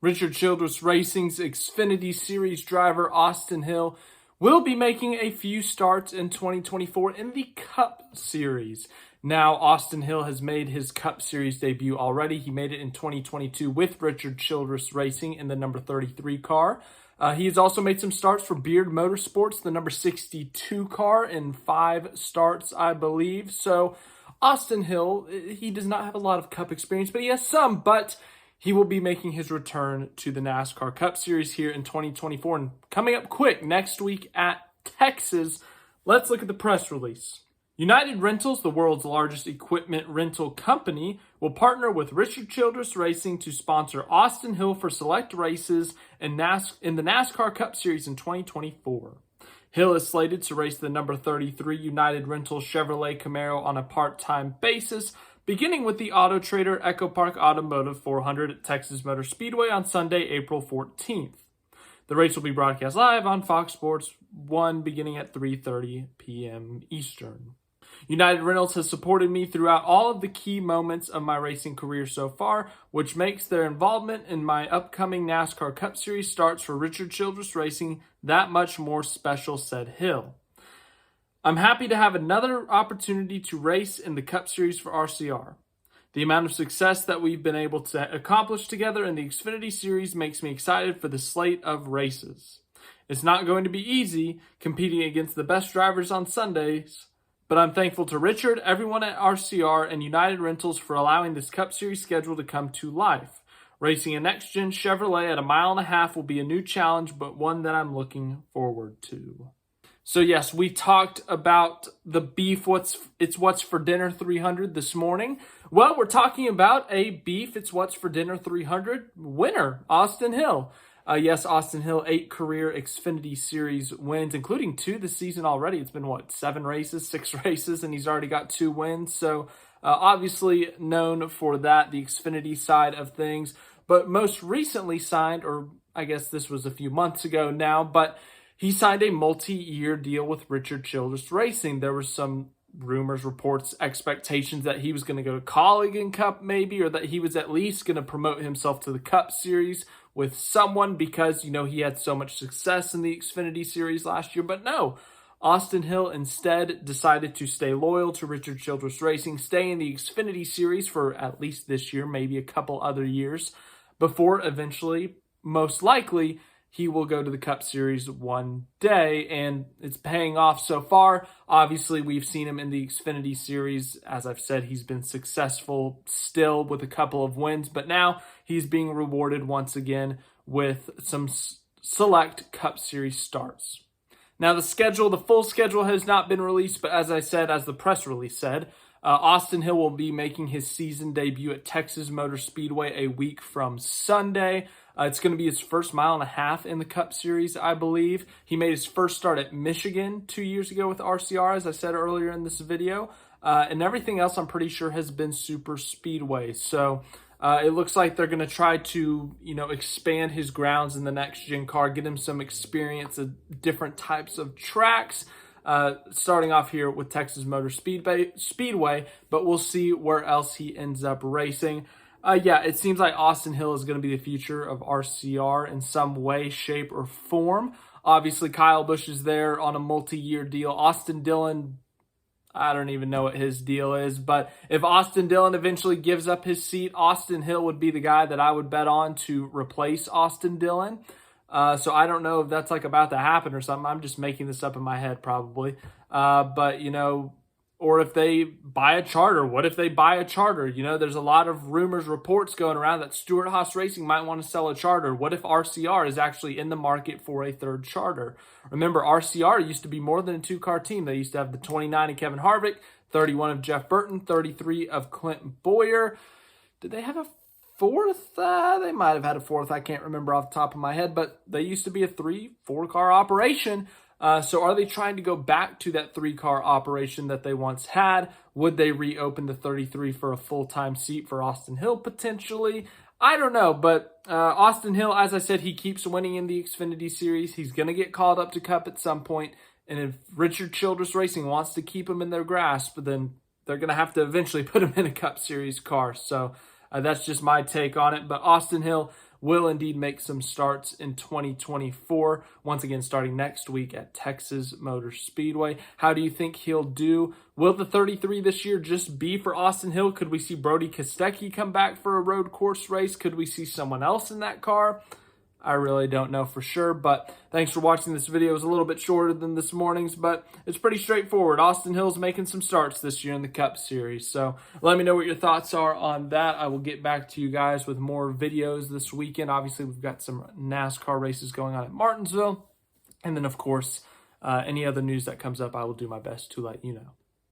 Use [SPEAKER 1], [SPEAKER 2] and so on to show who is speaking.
[SPEAKER 1] Richard Childress Racing's Xfinity Series driver Austin Hill will be making a few starts in 2024 in the Cup Series. Now, Austin Hill has made his Cup Series debut already. He made it in 2022 with Richard Childress Racing in the number 33 car. He has also made some starts for Beard Motorsports, the number 62 car, in 5 starts, I believe. So, Austin Hill, he does not have a lot of Cup experience, but he has some, but he will be making his return to the NASCAR Cup Series here in 2024. And coming up quick next week at Texas, let's look at the press release. United Rentals, the world's largest equipment rental company, will partner with Richard Childress Racing to sponsor Austin Hill for select races in the NASCAR Cup Series in 2024. Hill is slated to race the number 33 United Rentals Chevrolet Camaro on a part-time basis, beginning with the Auto Trader Echo Park Automotive 400 at Texas Motor Speedway on Sunday, April 14th. The race will be broadcast live on Fox Sports 1 beginning at 3:30 p.m. Eastern. United Rentals has supported me throughout all of the key moments of my racing career so far, which makes their involvement in my upcoming NASCAR Cup Series starts for Richard Childress Racing that much more special, said Hill. I'm happy to have another opportunity to race in the Cup Series for RCR. The amount of success that we've been able to accomplish together in the Xfinity Series makes me excited for the slate of races. It's not going to be easy competing against the best drivers on Sundays, but I'm thankful to Richard, everyone at RCR, and United Rentals for allowing this Cup Series schedule to come to life. Racing a next-gen Chevrolet at a mile and a half will be a new challenge, but one that I'm looking forward to. So yes, we talked about the beef, what's for dinner 300 this morning. Well, we're talking about a beef, it's what's for dinner 300 winner, Austin Hill. Yes, Austin Hill, 8 career Xfinity Series wins, including 2 this season already. It's been, 7 races, 6 races, and he's already got 2 wins. So obviously known for that, the Xfinity side of things. But most recently signed, or I guess this was a few months ago now, but he signed a multi-year deal with Richard Childress Racing. There were some rumors, reports, expectations that he was going to go to Colligan Cup maybe, or that he was at least going to promote himself to the Cup Series with someone because, he had so much success in the Xfinity Series last year. But no, Austin Hill instead decided to stay loyal to Richard Childress Racing, stay in the Xfinity Series for at least this year, maybe a couple other years, before eventually, most likely, he will go to the Cup Series one day, and it's paying off so far. Obviously, we've seen him in the Xfinity Series. As I've said, he's been successful still with a couple of wins, but now he's being rewarded once again with some select Cup Series starts. Now, the full schedule has not been released, but as I said, as the press release said, Austin Hill will be making his season debut at Texas Motor Speedway a week from Sunday. It's going to be his first mile and a half in the Cup Series, I believe. He made his first start at Michigan 2 years ago with RCR, as I said earlier in this video. And everything else, I'm pretty sure, has been super speedway. So it looks like they're going to try to, expand his grounds in the next-gen car, get him some experience of different types of tracks. Starting off here with Texas Motor Speedway, but we'll see where else he ends up racing. It seems like Austin Hill is going to be the future of RCR in some way, shape, or form. Obviously, Kyle Busch is there on a multi-year deal. Austin Dillon, I don't even know what his deal is, but if Austin Dillon eventually gives up his seat, Austin Hill would be the guy that I would bet on to replace Austin Dillon. So I don't know if that's about to happen or something. I'm just making this up in my head probably. But, or if they buy a charter. What if they buy a charter? There's a lot of rumors, reports going around that Stewart-Haas Racing might want to sell a charter. What if RCR is actually in the market for a third charter? Remember, RCR used to be more than a 2-car team. They used to have the 29 of Kevin Harvick, 31 of Jeff Burton, 33 of Clint Boyer. Did they have a fourth? They might have had a fourth. I can't remember off the top of my head, but they used to be a 3-4-car operation. So are they trying to go back to that 3-car operation that they once had? Would they reopen the 33 for a full-time seat for Austin Hill potentially? I don't know, but Austin Hill, as I said, he keeps winning in the Xfinity Series. He's going to get called up to Cup at some point, and if Richard Childress Racing wants to keep him in their grasp, then they're going to have to eventually put him in a Cup Series car. So that's just my take on it. But Austin Hill will indeed make some starts in 2024, once again starting next week at Texas Motor Speedway. How do you think he'll do? Will the 33 this year just be for Austin Hill? Could we see Brody Kostecki come back for a road course race? Could we see someone else in that car? I really don't know for sure, but thanks for watching this video. It was a little bit shorter than this morning's, but it's pretty straightforward. Austin Hill's making some starts this year in the Cup Series, so let me know what your thoughts are on that. I will get back to you guys with more videos this weekend. Obviously, we've got some NASCAR races going on at Martinsville, and then, of course, any other news that comes up, I will do my best to let you know.